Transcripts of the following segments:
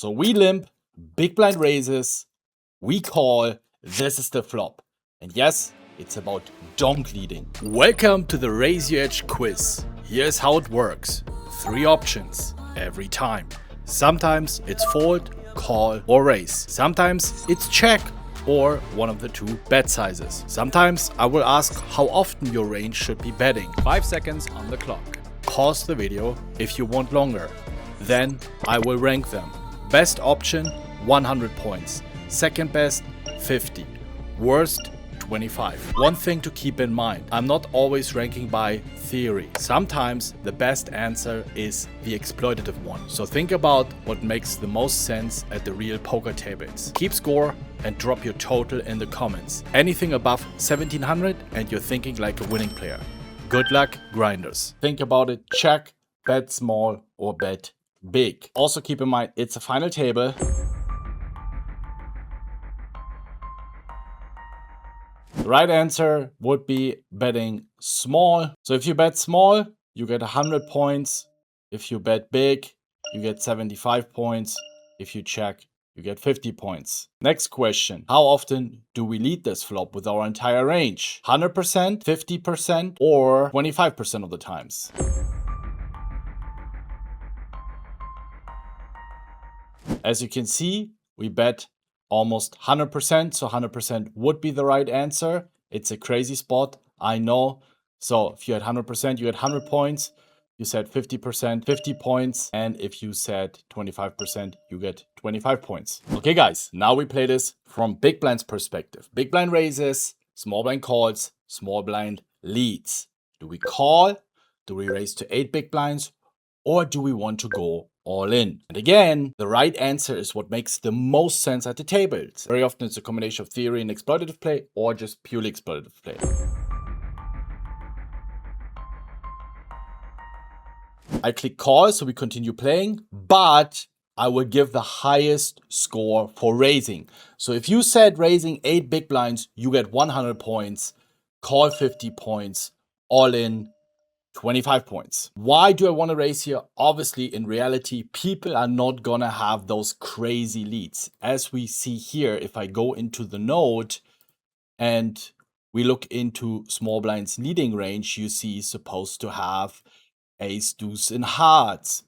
So we limp, big blind raises, we call, this is the flop. And yes, it's about donk leading. Welcome to the Raise Your Edge quiz. Here's how it works. 3 options every time. Sometimes it's fold, call, or raise. Sometimes it's check or one of the 2 bet sizes. Sometimes I will ask how often your range should be betting. 5 seconds on the clock. Pause the video if you want longer. Then I will rank them. Best option, 100 points. Second best, 50. Worst, 25. One thing to keep in mind, I'm not always ranking by theory. Sometimes the best answer is the exploitative one. So think about what makes the most sense at the real poker tables. Keep score and drop your total in the comments. Anything above 1700 and you're thinking like a winning player. Good luck, grinders. Think about it, check, bet small or bet big. Also keep in mind, it's a final table. The right answer would be betting small. So if you bet small, you get 100 points. If you bet big, you get 75 points. If you check, you get 50 points. Next question. How often do we lead this flop with our entire range? 100%, 50%, or 25% of the times? As you can see, we bet almost 100%, so 100% would be the right answer. It's a crazy spot, I know. So if you had 100%, you had 100 points. You said 50%, 50 points. And if you said 25%, you get 25 points. Okay, guys, now we play this from big blind's perspective. Big blind raises, small blind calls, small blind leads. Do we call? Do we raise to 8 big blinds? Or do we want to go all in? And again, the right answer is what makes the most sense at the tables. Very often it's a combination of theory and exploitative play or just purely exploitative play. I click call, so we continue playing, but I will give the highest score for raising. So if you said raising 8 big blinds, you get 100 points, call 50 points, all in 25 points. Why do I want to raise here? Obviously, in reality, people are not gonna have those crazy leads. As we see here, if I go into the node and we look into small blind's leading range, you see he's supposed to have ace, deuce, and hearts.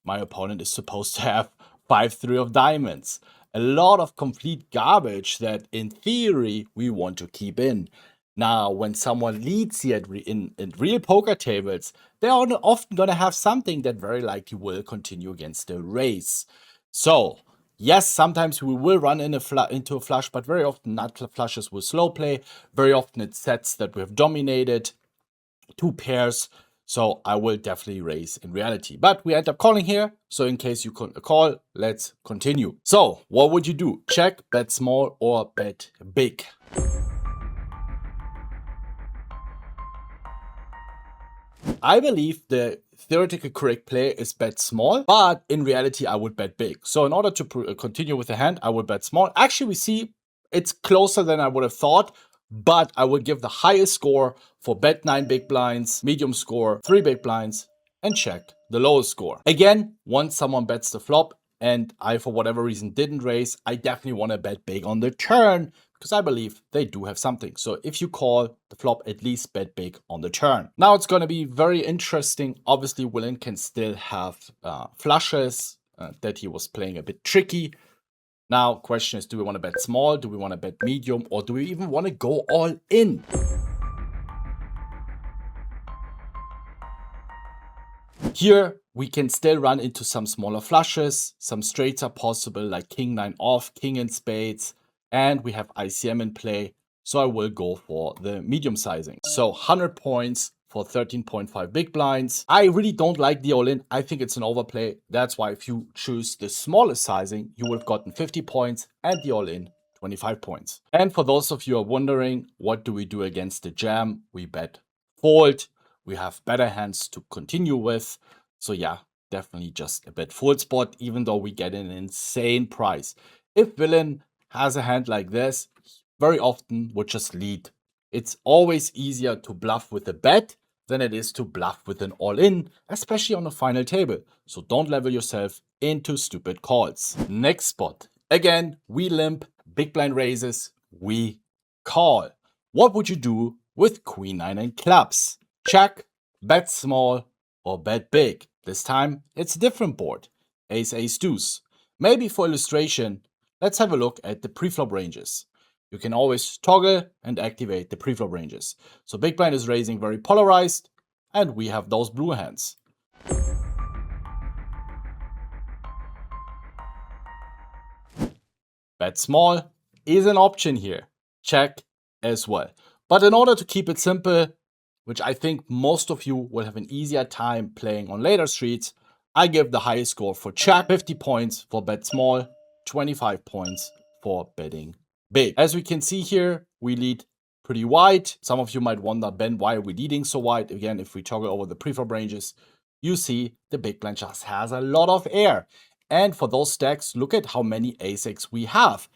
My opponent is supposed to have 5-3 of diamonds. A lot of complete garbage that in theory we want to keep in. Now, when someone leads here in real poker tables, they're often going to have something that very likely will continue against the raise. So, yes, sometimes we will run into a flush, but very often nut flushes will slow play. Very often it's sets that we have dominated, 2 pairs. So I will definitely raise in reality. But we end up calling here. So in case you couldn't call, let's continue. So what would you do? Check, bet small, or bet big? I believe the theoretical correct play is bet small, but in reality, I would bet big. So in order to continue with the hand, I would bet small. Actually, we see it's closer than I would have thought, but I would give the highest score for bet 9 big blinds, medium score 3 big blinds, and check the lowest score. Again, once someone bets the flop and I, for whatever reason, didn't raise, I definitely want to bet big on the turn, because I believe they do have something. So if you call the flop, at least bet big on the turn. Now it's going to be very interesting. Obviously, Willin can still have flushes that he was playing a bit tricky. Now, question is, do we want to bet small? Do we want to bet medium? Or do we even want to go all in? Here, we can still run into some smaller flushes. Some straights are possible, like king 9 off, king in spades. And we have ICM in play, so I will go for the medium sizing. So 100 points for 13.5 big blinds. I really don't like the all-in. I think it's an overplay. That's why if you choose the smallest sizing, you would have gotten 50 points and the all-in 25 points. And for those of you who are wondering, what do we do against the jam? We bet fold. We have better hands to continue with. So yeah, definitely just a bet fold spot, even though we get an insane price. If Willin has a hand like this, very often would just lead. It's always easier to bluff with a bet than it is to bluff with an all-in, especially on a final table. So don't level yourself into stupid calls. Next spot. Again, we limp, big blind raises, we call. What would you do with queen nine and clubs? Check, bet small, or bet big. This time, it's a different board. Ace, ace, deuce. Maybe for illustration, let's have a look at the preflop ranges. You can always toggle and activate the preflop ranges. So big blind is raising very polarized, and we have those blue hands. Bet small is an option here. Check as well. But in order to keep it simple, which I think most of you will have an easier time playing on later streets, I give the highest score for check, 50 points for bet small, 25 points for betting big. As we can see here, we lead pretty wide. Some of you might wonder, Ben, why are we leading so wide? Again, if we toggle over the preflop ranges, you see the big blind just has a lot of air. And for those stacks, look at how many ace-x we have.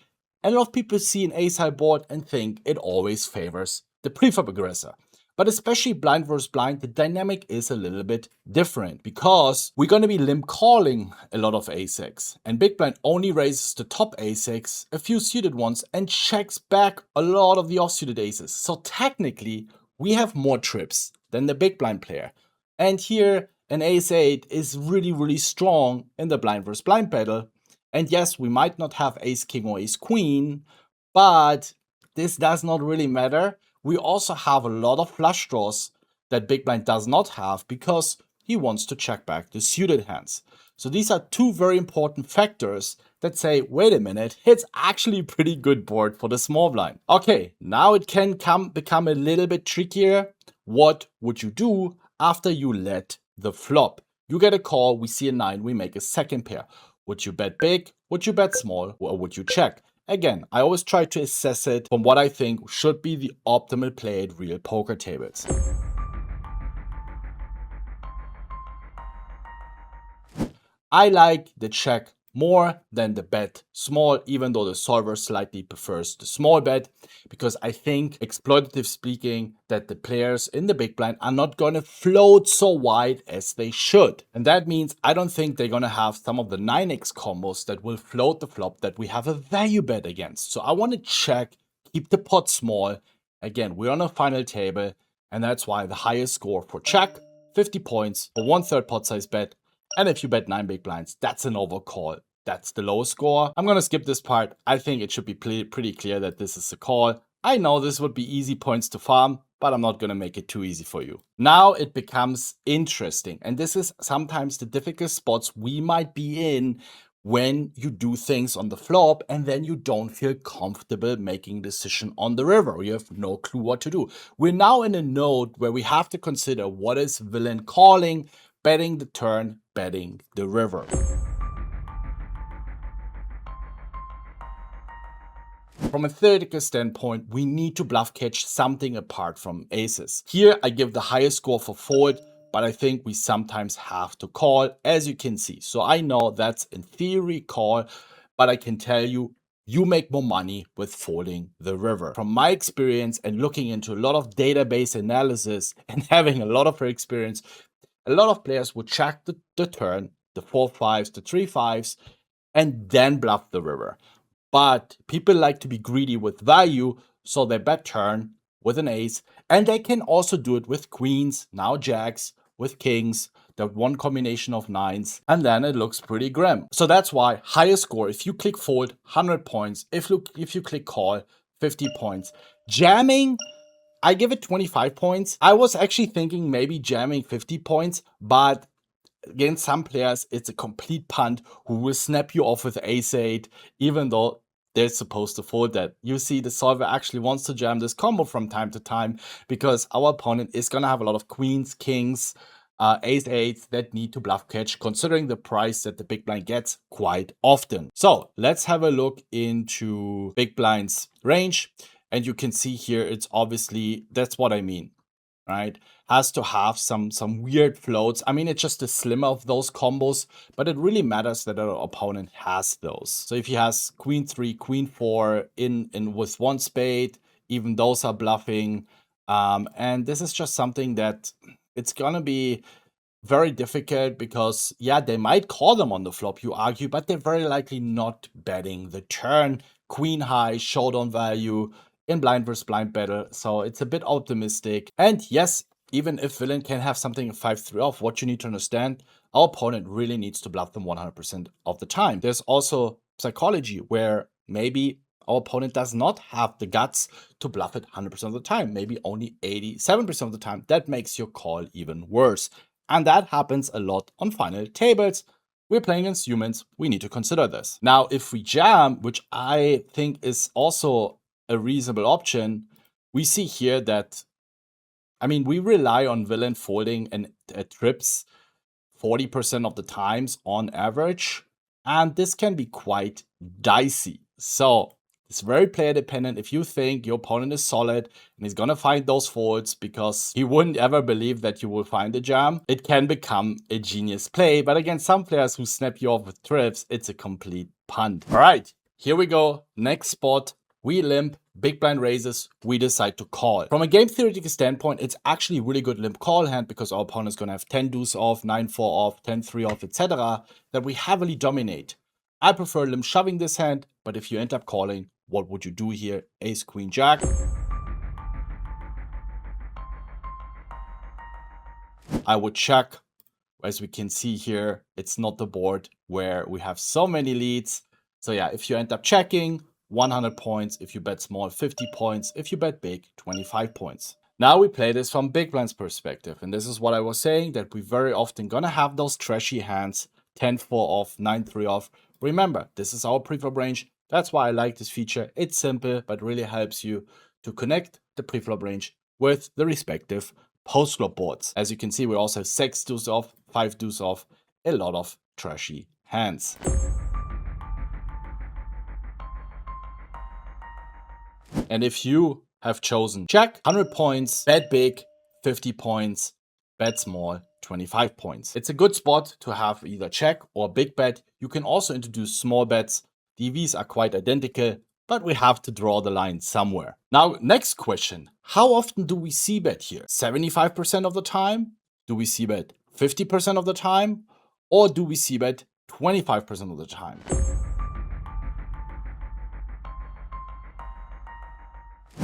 And a lot of people see an ace-high board and think it always favors the preflop aggressor. But especially blind versus blind, the dynamic is a little bit different because we're going to be limp calling a lot of ace-x. And big blind only raises the top ace-x, a few suited ones, and checks back a lot of the offsuited aces. So technically, we have more trips than the big blind player. And here, an ace-8 is really, really strong in the blind versus blind battle. And yes, we might not have ace-king or ace-queen, but this does not really matter. We also have a lot of flush draws that big blind does not have because he wants to check back the suited hands. So these are two very important factors that say, wait a minute, it's actually a pretty good board for the small blind. Okay, now it can become a little bit trickier. What would you do after you let the flop? You get a call, we see a 9, we make a second pair. Would you bet big? Would you bet small? Or would you check? Again, I always try to assess it from what I think should be the optimal play at real poker tables. I like the check more than the bet small, even though the solver slightly prefers the small bet, because I think, exploitative speaking, that the players in the big blind are not going to float so wide as they should. And that means I don't think they're going to have some of the 9x combos that will float the flop that we have a value bet against. So I want to check, keep the pot small. Again, we're on a final table, and that's why the highest score for check, 50 points for 1/3 pot size bet. And if you bet 9 big blinds, that's an overcall. That's the lowest score. I'm going to skip this part. I think it should be pretty clear that this is a call. I know this would be easy points to farm, but I'm not going to make it too easy for you. Now it becomes interesting. And this is sometimes the difficult spots we might be in when you do things on the flop and then you don't feel comfortable making a decision on the river. You have no clue what to do. We're now in a node where we have to consider what is villain calling, betting the turn, betting the river. From a theoretical standpoint, we need to bluff catch something apart from aces. Here I give the highest score for fold, but I think we sometimes have to call, as you can see. So I know that's in theory call, but I can tell you, you make more money with folding the river. From my experience and looking into a lot of database analysis and having a lot of experience, a lot of players would check the turn, the 4-5s, the 3-5s, and then bluff the river. But people like to be greedy with value, so they bet turn with an ace, and they can also do it with queens, now jacks, with kings, the one combination of 9s, and then it looks pretty grim. So that's why highest score, if you click fold, 100 points. If you click call, 50 points. Jamming, I give it 25 points. I was actually thinking maybe jamming 50 points, but against some players, it's a complete punt who will snap you off with ace-8, even though they're supposed to fold that. You see, the solver actually wants to jam this combo from time to time because our opponent is going to have a lot of queens, kings, ace-8s that need to bluff catch, considering the price that the big blind gets quite often. So let's have a look into big blind's range. And you can see here, it's obviously, that's what I mean, right? Has to have some weird floats. I mean, it's just a slimmer of those combos, but it really matters that our opponent has those. So if he has queen 3, queen 4 in with one spade, even those are bluffing. And this is just something that it's gonna be very difficult because, yeah, they might call them on the flop, you argue, but they're very likely not betting the turn. Queen high, showdown value in blind versus blind battle. So it's a bit optimistic. And yes, even if villain can have something 5-3 off, what you need to understand, our opponent really needs to bluff them 100% of the time. There's also psychology where maybe our opponent does not have the guts to bluff it 100% of the time, maybe only 87% of the time. That makes your call even worse. And that happens a lot on final tables. We're playing against humans, we need to consider this. Now, if we jam, which I think is also a reasonable option, we see here that, I mean, we rely on villain folding and trips 40% of the times on average, and this can be quite dicey. So it's very player dependent. If you think your opponent is solid and he's gonna find those folds because he wouldn't ever believe that you will find a jam, it can become a genius play. But against some players who snap you off with trips, it's a complete punt. All right, here we go. Next spot, we limp, big blind raises, we decide to call. From a game theoretical standpoint, it's actually a really good limp call hand because our opponent is going to have 10 deuce off, 9-4 off, 10-3 off, etc. that we heavily dominate. I prefer limp shoving this hand, but if you end up calling, what would you do here? Ace, queen, jack. I would check. As we can see here, it's not the board where we have so many leads. So yeah, if you end up checking, 100 points. If you bet small, 50 points. If you bet big, 25 points. Now we play this from big blind's perspective. And this is what I was saying, that we very often gonna have those trashy hands, 10-4 off, 9-3 off. Remember, this is our preflop range. That's why I like this feature. It's simple, but really helps you to connect the preflop range with the respective post-flop boards. As you can see, we also have 6 deuce off, 5 deuce off, a lot of trashy hands. And if you have chosen check, 100 points, bet big, 50 points, bet small, 25 points. It's a good spot to have either check or big bet. You can also introduce small bets. DVs are quite identical, but we have to draw the line somewhere. Now, next question. How often do we c-bet here? 75% of the time? Do we c-bet 50% of the time? Or do we c-bet 25% of the time?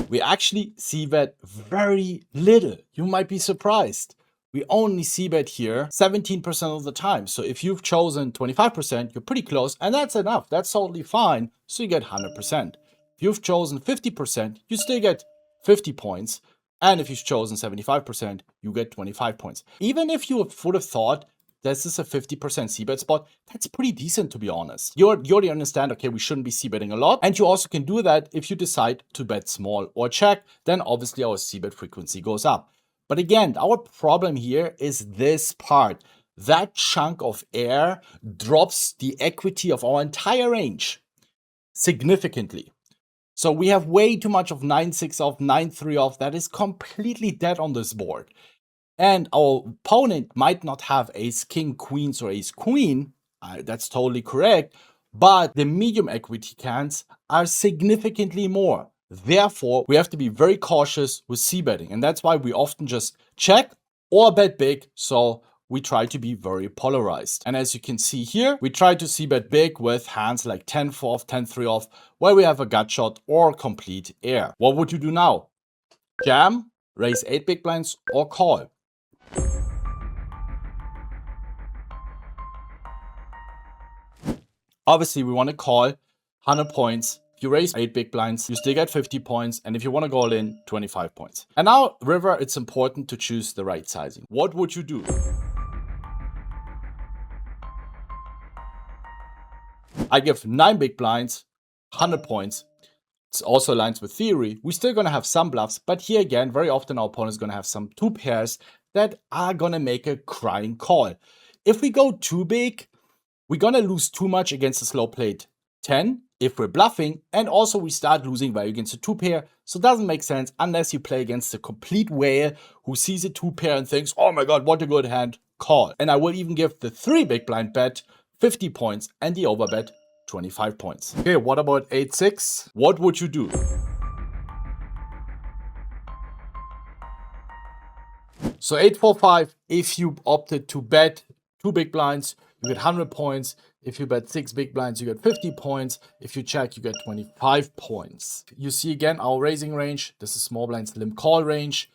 We actually c-bet very little. You might be surprised. We only c-bet here 17% of the time. So if you've chosen 25%, you're pretty close, and that's enough. That's totally fine. So you get 100%. If you've chosen 50%, you still get 50 points. And if you've chosen 75%, you get 25 points. Even if you would have thought this is a 50% c-bet spot, that's pretty decent, to be honest. You already understand, okay, we shouldn't be c-betting a lot. And you also can do that if you decide to bet small or check, then obviously our c-bet frequency goes up. But again, our problem here is this part. That chunk of air drops the equity of our entire range significantly. So we have way too much of 9-6 off, 9-3 off. That is completely dead on this board. And our opponent might not have ace, king, queens, or ace, queen. That's totally correct. But the medium equity hands are significantly more. Therefore, we have to be very cautious with c-betting. And that's why we often just check or bet big. So we try to be very polarized. And as you can see here, we try to c-bet big with hands like 10-4 off, 10-3 off, where we have a gut shot or complete air. What would you do now? Jam, raise 8 big blinds, or call? Obviously, we want to call 100 points. If you raise 8 big blinds, you still get 50 points. And if you want to go all in, 25 points. And now, river, it's important to choose the right sizing. What would you do? I give 9 big blinds, 100 points. It also aligns with theory. We're still going to have some bluffs, but here again, very often our opponent is going to have some 2 pairs that are going to make a crying call. If we go too big, we're going to lose too much against the slow played 10 if we're bluffing, and also we start losing value against a 2 pair. So it doesn't make sense unless you play against a complete whale who sees a 2 pair and thinks, oh my god, what a good hand, call. And I will even give the 3 big blind bet 50 points and the overbet 25 points. Okay, what about 8-6? What would you do? So 8-4-5, if you opted to bet 2 big blinds, you get 100 points. If you bet 6 big blinds, you get 50 points. If you check, you get 25 points. You see again our raising range. This is small blinds limp call range.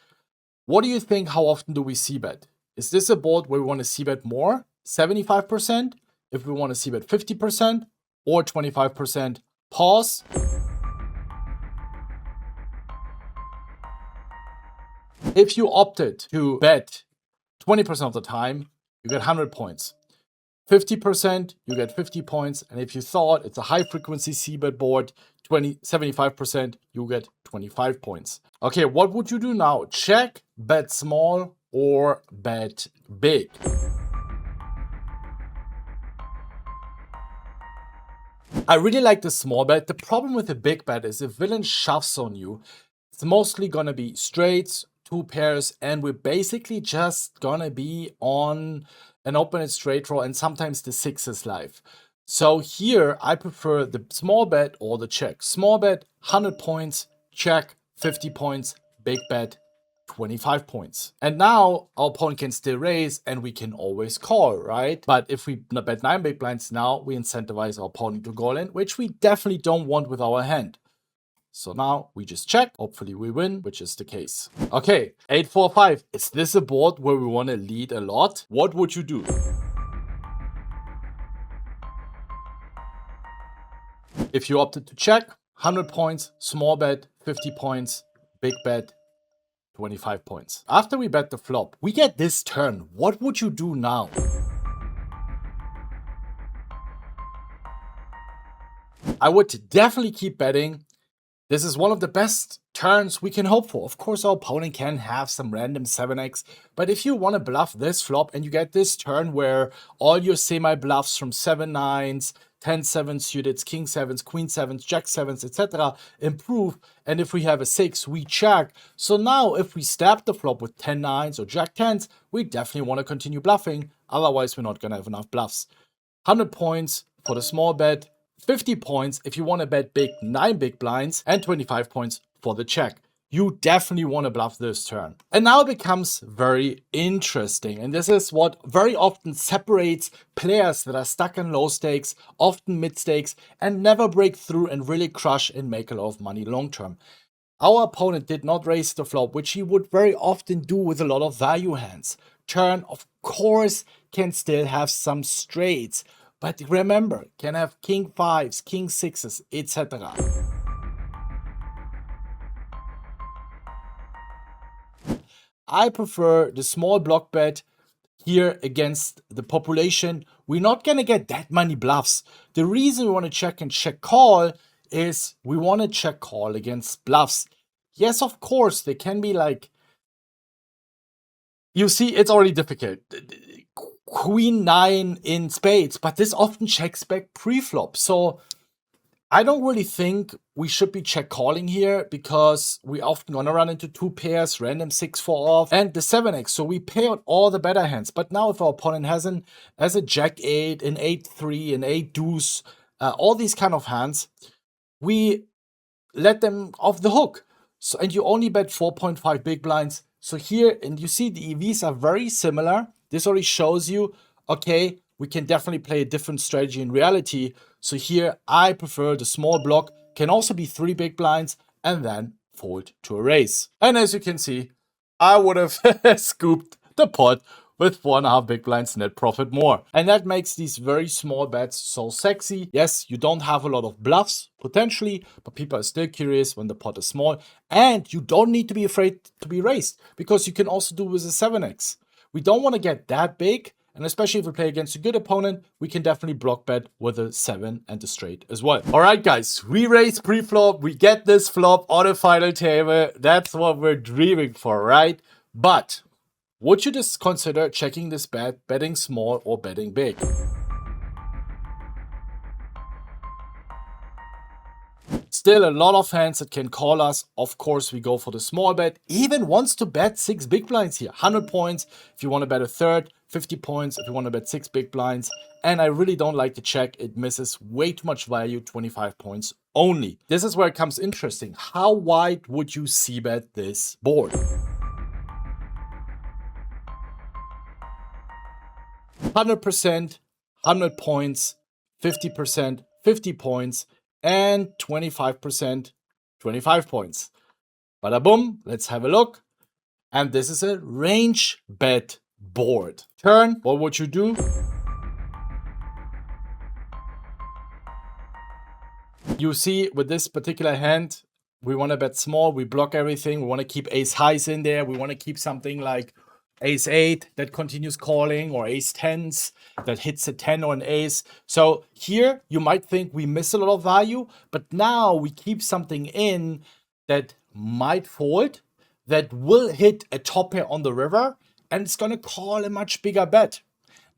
What do you think? How often do we c-bet? Is this a board where we want to c-bet more, 75%? If we want to c-bet 50% or 25%, pause. If you opted to bet 20% of the time, you get 100 points. 50%, you get 50 points. And if you thought it's a high frequency c-bet board, 75%, you get 25 points. Okay, what would you do now? Check, bet small, or bet big? I really like the small bet. The problem with the big bet is if villain shoves on you, it's mostly gonna be straights, 2 pairs, and we're basically just gonna be on an open straight draw and sometimes the 6s live. So here I prefer the small bet or the check. Small bet, 100 points, check, 50 points, big bet, 25 points. And now our opponent can still raise and we can always call, right? But if we bet 9 big blinds now, we incentivize our opponent to go in, which we definitely don't want with our hand. So now we just check, hopefully we win, which is the case. Okay, 8-4-5. Is this a board where we want to lead a lot? What would you do? If you opted to check, 100 points, small bet, 50 points, big bet, 25 points. After we bet the flop, we get this turn. What would you do now? I would definitely keep betting. This is one of the best turns we can hope for. Of course, our opponent can have some random 7x, but if you want to bluff this flop and you get this turn where all your semi-bluffs from 7-9s, 10-7 suited, king 7s, queen 7s, jack 7s, etc. improve, and if we have a 6, we check. So now if we stab the flop with 10-9s or jack 10s, we definitely want to continue bluffing, otherwise we're not going to have enough bluffs. 100 points for the small bet, 50 points if you want to bet big 9 big blinds, and 25 points for the check. You definitely want to bluff this turn. And now it becomes very interesting. And this is what very often separates players that are stuck in low stakes, often mid stakes, and never break through and really crush and make a lot of money long term. Our opponent did not raise the flop, which he would very often do with a lot of value hands. Turn, of course, can still have some straights. But remember, can have king 5s, king 6s, etc. I prefer the small block bet here against the population. We're not going to get that many bluffs. The reason we want to check and check call is we want to check call against bluffs. Yes, of course, they can be like, you see, it's already difficult. Queen 9 in spades, but this often checks back pre-flop. So I don't really think we should be check calling here because we often gonna run into 2 pairs, random 6-4 off, and the 7x. So we pay out all the better hands. But now if our opponent has a jack 8, an 8-3, an 8 deuce, all these kind of hands, we let them off the hook. So, and you only bet 4.5 big blinds. So here, and you see the EVs are very similar. This already shows you, okay, we can definitely play a different strategy in reality. So here, I prefer the small block, can also be 3 big blinds, and then fold to a raise. And as you can see, I would have scooped the pot with 4.5 big blinds net profit more. And that makes these very small bets so sexy. Yes, you don't have a lot of bluffs, potentially, but people are still curious when the pot is small. And you don't need to be afraid to be raised, because you can also do with a 7x. We don't want to get that big, and especially if we play against a good opponent, we can definitely block bet with a 7 and a straight as well. All right, guys, we raise pre-flop, we get this flop on a final table. That's what we're dreaming for, right? But would you just consider checking this bet, betting small or betting big? Still a lot of hands that can call us. Of course, we go for the small bet. Even wants to bet 6 big blinds here. 100 points if you want to bet a third, 50 points if you want to bet 6 big blinds. And I really don't like the check. It misses way too much value, 25 points only. This is where it comes interesting. How wide would you c-bet this board? 100%, 100 points, 50%, 50 points, and 25%, 25 points. Bada boom, let's have a look. And this is a range bet board. Turn, what would you do? You see, with this particular hand, we want to bet small, we block everything, we want to keep ace highs in there, we want to keep something like ace 8 that continues calling, or ace 10s that hits a 10 or an ace. So here you might think we miss a lot of value, but now we keep something in that might fold, that will hit a top pair on the river, and it's going to call a much bigger bet.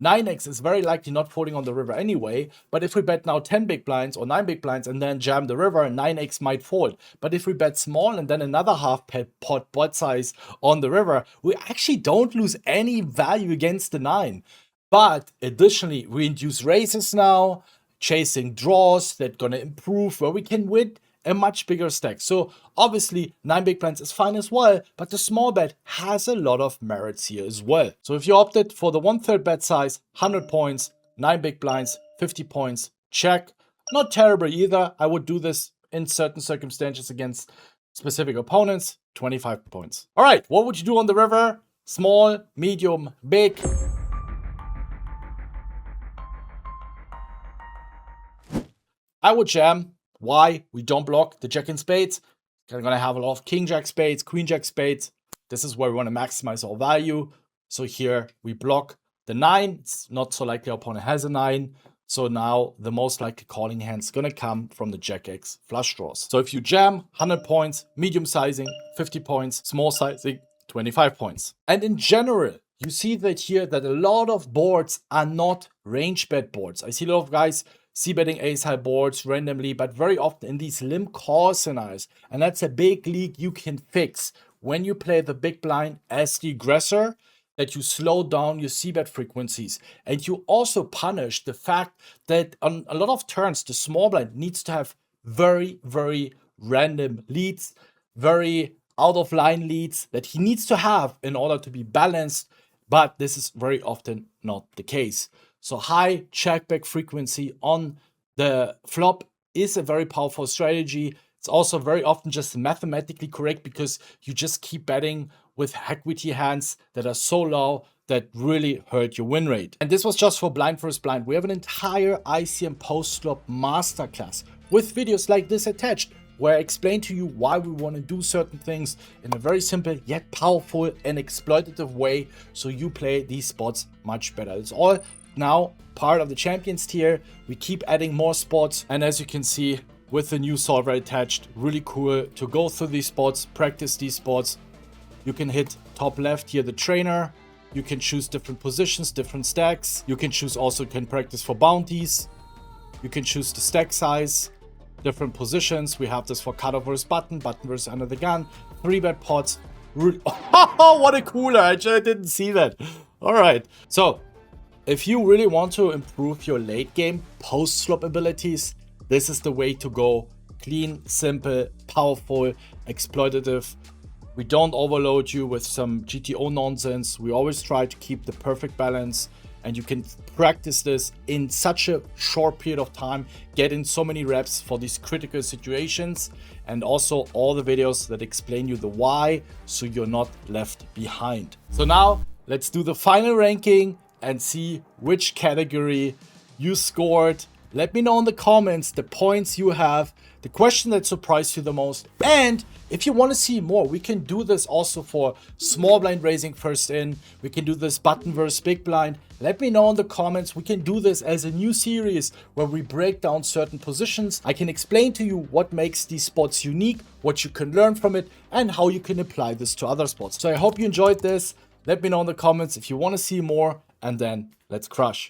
9x is very likely not folding on the river anyway, but if we bet now 10 big blinds or 9 big blinds and then jam the river, 9x might fold. But if we bet small and then another half pot size on the river, we actually don't lose any value against the 9. But additionally, we induce raises now, chasing draws that gonna improve, where we can win a much bigger stack. So obviously 9 big blinds is fine as well, but the small bet has a lot of merits here as well. So if you opted for the 1/3 bet size, 100 points, 9 big blinds, 50 points, check. Not terrible either. I would do this in certain circumstances against specific opponents, 25 points. All right, what would you do on the river? Small, medium, big. I would jam. Why? We don't block the jack in spades. We're going to have a lot of king jack spades, queen jack spades. This is where we want to maximize our value. So here we block the 9. It's not so likely our opponent has a 9. So now the most likely calling hand is going to come from the jack X flush draws. So if you jam, 100 points, medium sizing, 50 points, small sizing, 25 points. And in general, you see that here that a lot of boards are not range bet boards. I see a lot of guys c-betting ace-high boards randomly, but very often in these limp-call scenarios. And that's a big leak you can fix when you play the big blind as the aggressor, that you slow down your c-bet frequencies. And you also punish the fact that on a lot of turns, the small blind needs to have very, very random leads, very out-of-line leads that he needs to have in order to be balanced. But this is very often not the case. So high checkback frequency on the flop is a very powerful strategy. It's also very often just mathematically correct because you just keep betting with equity hands that are so low that really hurt your win rate. And this was just for blind versus blind. We have an entire ICM post-flop masterclass with videos like this attached, where I explain to you why we want to do certain things in a very simple yet powerful and exploitative way, so you play these spots much better. It's all now part of the champions tier. We keep adding more spots, and as you can see with the new solver attached, really cool to go through these spots, practice these spots. You can hit top left here the trainer. You can choose different positions, different stacks. You can choose also, you can practice for bounties. You can choose the stack size, different positions. We have this for cutoff versus button, button versus under the gun, 3-bet pots. Oh, what a cooler. I just didn't see that. All right. So if you really want to improve your late game post-flop abilities, this is the way to go. Clean, simple, powerful, exploitative. We don't overload you with some GTO nonsense. We always try to keep the perfect balance, and you can practice this in such a short period of time, get in so many reps for these critical situations, and also all the videos that explain you the why, so you're not left behind. So now let's do the final ranking and see which category you scored. Let me know in the comments the points you have, the question that surprised you the most, and if you want to see more, we can do this also for small blind raising first in. We can do this button versus big blind. Let me know in the comments. We can do this as a new series where we break down certain positions. I can explain to you what makes these spots unique, what you can learn from it, and how you can apply this to other spots. So I hope you enjoyed this. Let me know in the comments if you want to see more, and then let's crush.